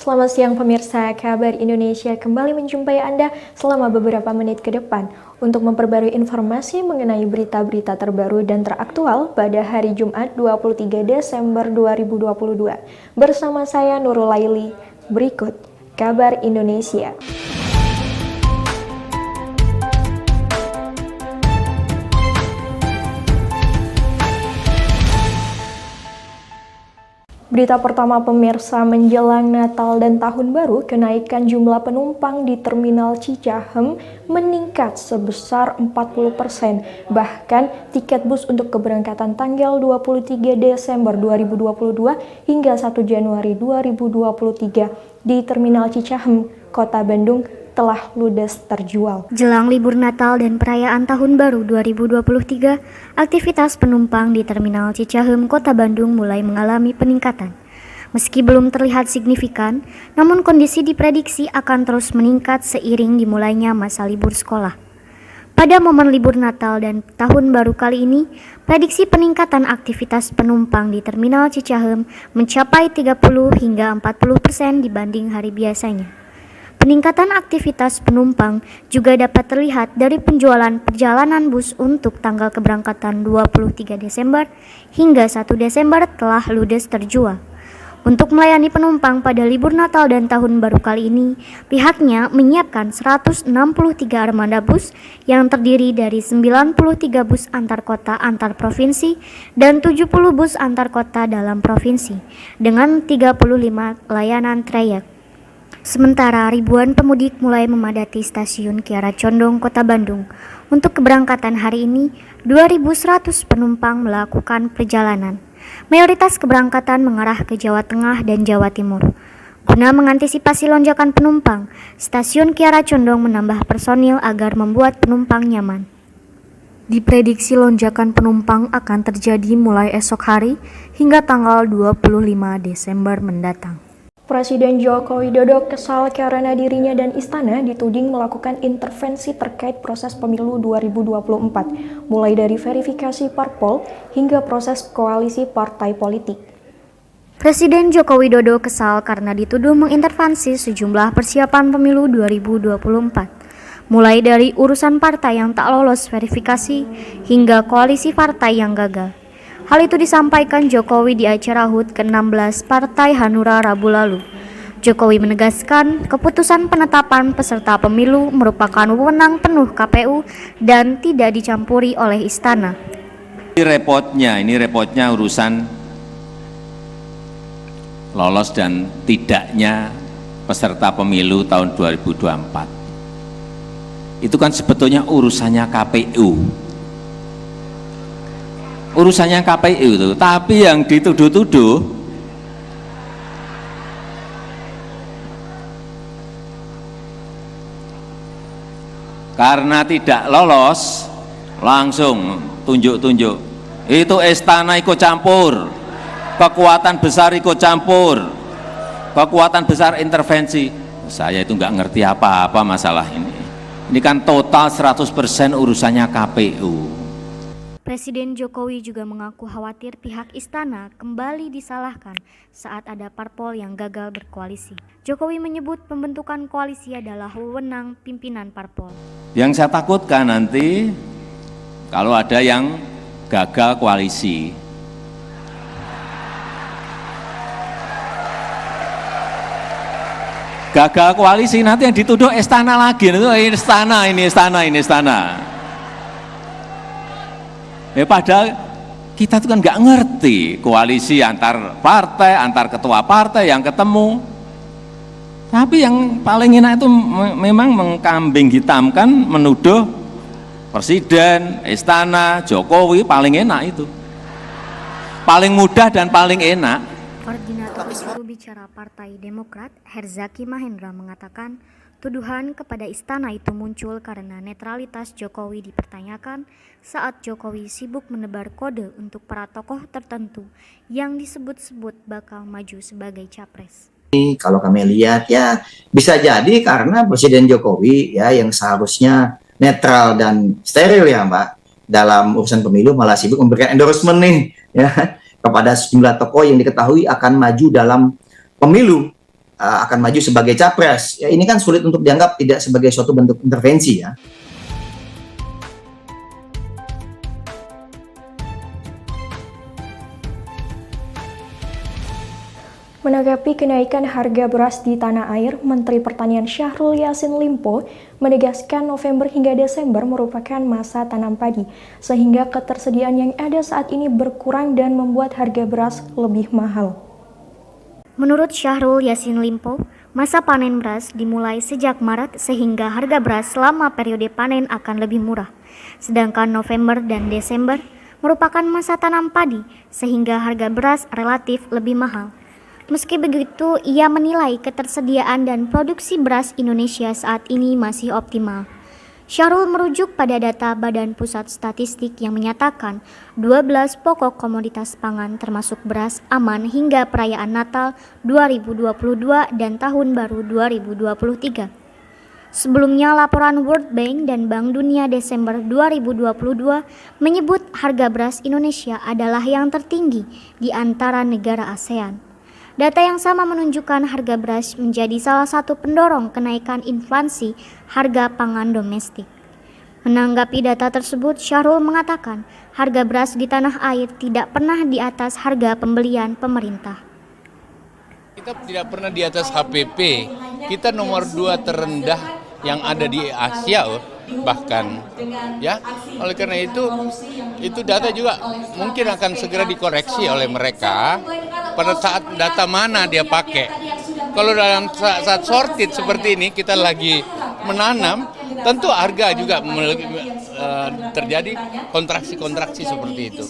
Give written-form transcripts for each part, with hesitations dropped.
Selamat siang pemirsa, Kabar Indonesia kembali menjumpai Anda selama beberapa menit ke depan untuk memperbarui informasi mengenai berita-berita terbaru dan teraktual pada hari Jumat 23 Desember 2022. Bersama saya Nurul Laili, berikut Kabar Indonesia. Berita pertama pemirsa, menjelang Natal dan Tahun Baru, kenaikan jumlah penumpang di Terminal Cicahem meningkat sebesar 40%. Bahkan tiket bus untuk keberangkatan tanggal 23 Desember 2022 hingga 1 Januari 2023 di Terminal Cicahem, Kota Bandung telah ludes terjual. Jelang libur Natal dan perayaan Tahun Baru 2023, aktivitas penumpang di Terminal Cicahem, Kota Bandung mulai mengalami peningkatan. Meski belum terlihat signifikan, namun kondisi diprediksi akan terus meningkat seiring dimulainya masa libur sekolah. Pada momen libur Natal dan Tahun Baru kali ini, prediksi peningkatan aktivitas penumpang di Terminal Cicahem mencapai 30 hingga 40% dibanding hari biasanya. Peningkatan aktivitas penumpang juga dapat terlihat dari penjualan perjalanan bus untuk tanggal keberangkatan 23 Desember hingga 1 Desember telah ludes terjual. Untuk melayani penumpang pada libur Natal dan Tahun Baru kali ini, pihaknya menyiapkan 163 armada bus yang terdiri dari 93 bus antar kota antar provinsi dan 70 bus antar kota dalam provinsi dengan 35 layanan trayek. Sementara ribuan pemudik mulai memadati stasiun Kiara Condong, Kota Bandung. Untuk keberangkatan hari ini, 2.100 penumpang melakukan perjalanan. Mayoritas keberangkatan mengarah ke Jawa Tengah dan Jawa Timur. Guna mengantisipasi lonjakan penumpang, stasiun Kiara Condong menambah personil agar membuat penumpang nyaman. Diprediksi lonjakan penumpang akan terjadi mulai esok hari hingga tanggal 25 Desember mendatang. Presiden Joko Widodo kesal karena dirinya dan istana dituding melakukan intervensi terkait proses pemilu 2024, mulai dari verifikasi parpol hingga proses koalisi partai politik. Presiden Joko Widodo kesal karena dituduh mengintervensi sejumlah persiapan pemilu 2024, mulai dari urusan partai yang tak lolos verifikasi hingga koalisi partai yang gagal. Hal itu disampaikan Jokowi di acara HUT ke-16 Partai Hanura Rabu lalu. Jokowi menegaskan keputusan penetapan peserta pemilu merupakan wewenang penuh KPU dan tidak dicampuri oleh istana. Ini repotnya urusan lolos dan tidaknya peserta pemilu tahun 2024. Itu kan sebetulnya urusannya KPU. Urusannya KPU itu, tapi yang dituduh-tuduh karena tidak lolos langsung tunjuk-tunjuk itu istana ikut campur, kekuatan besar ikut campur, kekuatan besar intervensi. Saya itu nggak ngerti apa-apa masalah ini kan total 100% urusannya KPU. Presiden Jokowi juga mengaku khawatir pihak istana kembali disalahkan saat ada parpol yang gagal berkoalisi. Jokowi menyebut pembentukan koalisi adalah wewenang pimpinan parpol. Yang saya takutkan nanti kalau ada yang gagal koalisi, nanti yang dituduh istana lagi, ini istana. Padahal kita itu kan nggak ngerti koalisi antar partai, antar ketua partai yang ketemu. Tapi yang paling enak itu memang mengkambing hitamkan, menuduh presiden, istana, Jokowi paling enak itu. Paling mudah dan paling enak. Koordinator juru bicara Partai Demokrat, Herzaki Mahendra mengatakan, tuduhan kepada istana itu muncul karena netralitas Jokowi dipertanyakan saat Jokowi sibuk menebar kode untuk para tokoh tertentu yang disebut-sebut bakal maju sebagai capres. Kalau kami lihat ya bisa jadi karena Presiden Jokowi ya yang seharusnya netral dan steril ya Mbak dalam urusan pemilu malah sibuk memberikan endorsement nih ya kepada sejumlah tokoh yang diketahui akan maju dalam pemilu. akan maju sebagai capres. Ya, ini kan sulit untuk dianggap tidak sebagai suatu bentuk intervensi ya. Menanggapi kenaikan harga beras di tanah air, Menteri Pertanian Syahrul Yassin Limpo menegaskan November hingga Desember merupakan masa tanam padi, sehingga ketersediaan yang ada saat ini berkurang dan membuat harga beras lebih mahal. Menurut Syahrul Yassin Limpo, masa panen beras dimulai sejak Maret sehingga harga beras selama periode panen akan lebih murah. Sedangkan November dan Desember merupakan masa tanam padi sehingga harga beras relatif lebih mahal. Meski begitu, ia menilai ketersediaan dan produksi beras Indonesia saat ini masih optimal. Syahrul merujuk pada data Badan Pusat Statistik yang menyatakan 12 pokok komoditas pangan termasuk beras aman hingga perayaan Natal 2022 dan Tahun Baru 2023. Sebelumnya, laporan World Bank dan Bank Dunia Desember 2022 menyebut harga beras Indonesia adalah yang tertinggi di antara negara ASEAN. Data yang sama menunjukkan harga beras menjadi salah satu pendorong kenaikan inflasi harga pangan domestik. Menanggapi data tersebut, Syahrul mengatakan harga beras di tanah air tidak pernah di atas harga pembelian pemerintah. Kita tidak pernah di atas HPP, kita nomor 2 terendah yang ada di Asia bahkan ya. Oleh karena itu data juga mungkin akan segera dikoreksi oleh mereka pada saat data mana dia pakai. Kalau dalam saat sorted seperti ini kita lagi menanam, tentu harga juga terjadi kontraksi-kontraksi seperti itu.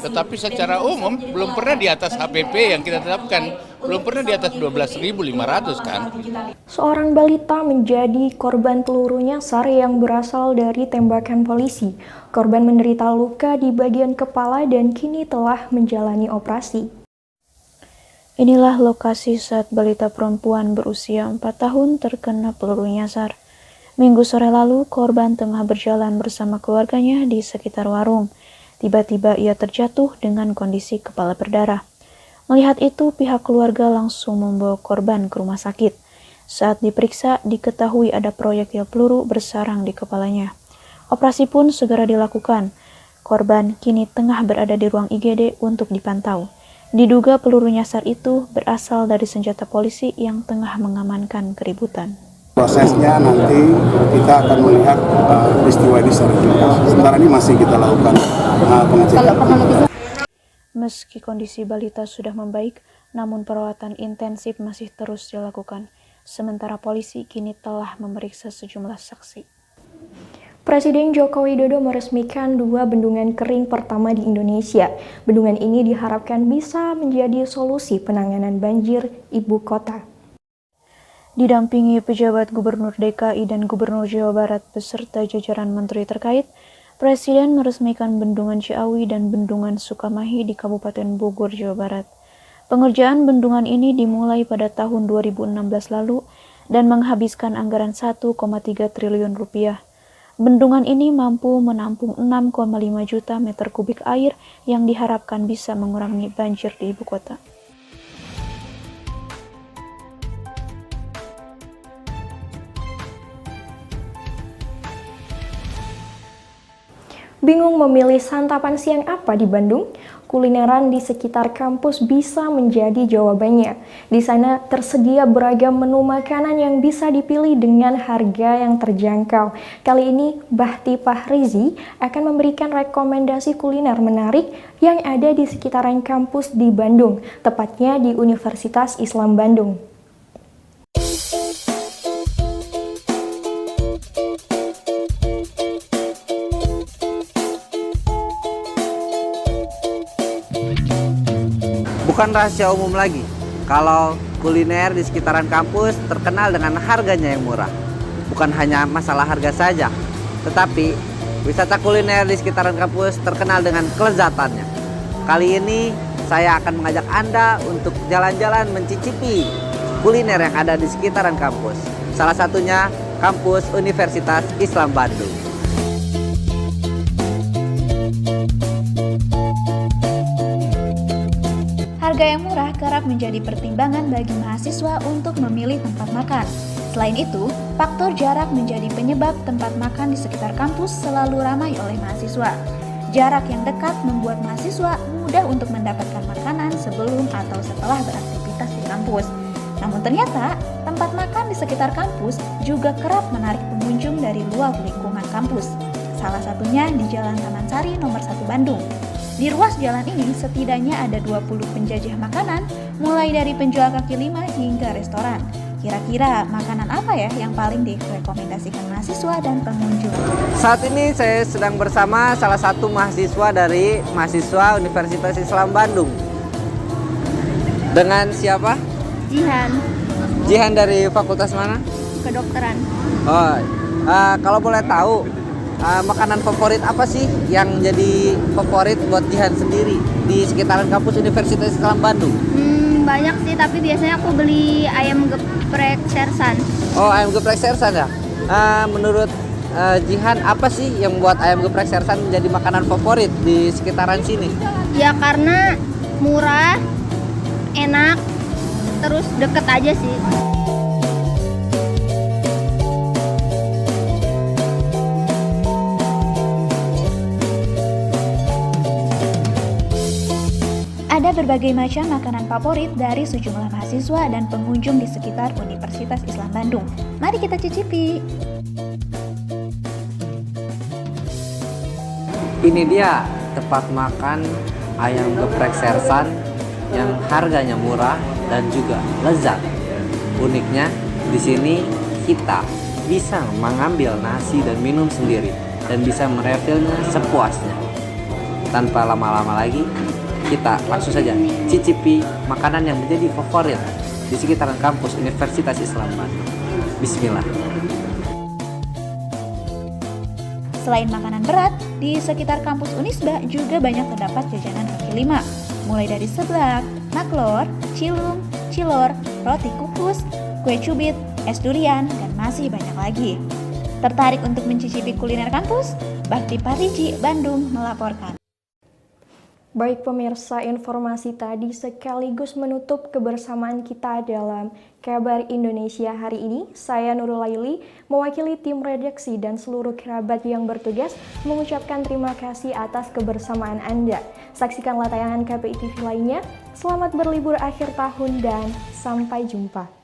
Tetapi secara umum belum pernah di atas HPP yang kita tetapkan, belum pernah di atas 12.500 kan. Seorang balita menjadi korban peluru nyasar yang berasal dari tembakan polisi. Korban menderita luka di bagian kepala dan kini telah menjalani operasi. Inilah lokasi saat balita perempuan berusia 4 tahun terkena peluru nyasar. Minggu sore lalu, korban tengah berjalan bersama keluarganya di sekitar warung. Tiba-tiba ia terjatuh dengan kondisi kepala berdarah. Melihat itu, pihak keluarga langsung membawa korban ke rumah sakit. Saat diperiksa, diketahui ada proyektil peluru bersarang di kepalanya. Operasi pun segera dilakukan. Korban kini tengah berada di ruang IGD untuk dipantau. Diduga peluru nyasar itu berasal dari senjata polisi yang tengah mengamankan keributan. Prosesnya nanti kita akan melihat peristiwa ini secara jelas. Sementara ini masih kita lakukan pengecekan. Meski kondisi balita sudah membaik, namun perawatan intensif masih terus dilakukan. Sementara polisi kini telah memeriksa sejumlah saksi. Presiden Joko Widodo meresmikan 2 bendungan kering pertama di Indonesia. Bendungan ini diharapkan bisa menjadi solusi penanganan banjir ibu kota. Didampingi pejabat Gubernur DKI dan Gubernur Jawa Barat beserta jajaran menteri terkait, Presiden meresmikan Bendungan Ciawi dan Bendungan Sukamahi di Kabupaten Bogor, Jawa Barat. Pengerjaan bendungan ini dimulai pada tahun 2016 lalu dan menghabiskan anggaran 1,3 triliun rupiah. Bendungan ini mampu menampung 6,5 juta meter kubik air yang diharapkan bisa mengurangi banjir di ibu kota. Bingung memilih santapan siang apa di Bandung? Kulineran di sekitar kampus bisa menjadi jawabannya. Di sana tersedia beragam menu makanan yang bisa dipilih dengan harga yang terjangkau. Kali ini Bahti Fahrizi akan memberikan rekomendasi kuliner menarik yang ada di sekitaran kampus di Bandung, tepatnya di Universitas Islam Bandung. Bukan rahasia umum lagi kalau kuliner di sekitaran kampus terkenal dengan harganya yang murah. Bukan hanya masalah harga saja, tetapi wisata kuliner di sekitaran kampus terkenal dengan kelezatannya. Kali ini saya akan mengajak Anda untuk jalan-jalan mencicipi kuliner yang ada di sekitaran kampus. Salah satunya kampus Universitas Islam Bandung. Harga yang murah kerap menjadi pertimbangan bagi mahasiswa untuk memilih tempat makan. Selain itu, faktor jarak menjadi penyebab tempat makan di sekitar kampus selalu ramai oleh mahasiswa. Jarak yang dekat membuat mahasiswa mudah untuk mendapatkan makanan sebelum atau setelah beraktivitas di kampus. Namun ternyata, tempat makan di sekitar kampus juga kerap menarik pengunjung dari luar lingkungan kampus. Salah satunya di Jalan Taman Sari nomor 1 Bandung. Di ruas jalan ini setidaknya ada 20 penjajah makanan, mulai dari penjual kaki lima hingga restoran. Kira-kira makanan apa ya yang paling direkomendasikan mahasiswa dan pengunjung? Saat ini saya sedang bersama salah satu mahasiswa dari mahasiswa Universitas Islam Bandung. Dengan siapa? Jihan, Jihan dari fakultas mana? kedokteran. Oh, kalau boleh tahu, makanan favorit apa sih yang jadi favorit buat Jihan sendiri di sekitaran kampus Universitas Islam Bandung? Banyak sih, tapi biasanya aku beli ayam geprek Sersan. Oh, ayam geprek Sersan ya? Menurut Jihan, apa sih yang buat ayam geprek Sersan menjadi makanan favorit di sekitaran sini? Ya karena murah, enak, terus deket aja sih. Ada berbagai macam makanan favorit dari sejumlah mahasiswa dan pengunjung di sekitar Universitas Islam Bandung. Mari kita cicipi. Ini dia tempat makan ayam geprek Sersan yang harganya murah dan juga lezat. Uniknya, di sini kita bisa mengambil nasi dan minum sendiri dan bisa merefilnya sepuasnya. Tanpa lama-lama lagi, kita langsung saja cicipi makanan yang menjadi favorit di sekitaran kampus Universitas Islam Bandung. Bismillah. Selain makanan berat, di sekitar kampus Unisba juga banyak terdapat jajanan kaki lima, mulai dari seblak, maklor, cilung, cilor, roti kukus, kue cubit, es durian, dan masih banyak lagi. Tertarik untuk mencicipi kuliner kampus? Bakti Pariji, Bandung melaporkan. Baik pemirsa, informasi tadi sekaligus menutup kebersamaan kita dalam Kabar Indonesia hari ini. Saya Nurul Laili, mewakili tim redaksi dan seluruh kerabat yang bertugas mengucapkan terima kasih atas kebersamaan Anda. Saksikanlah tayangan KPI TV lainnya. Selamat berlibur akhir tahun dan sampai jumpa.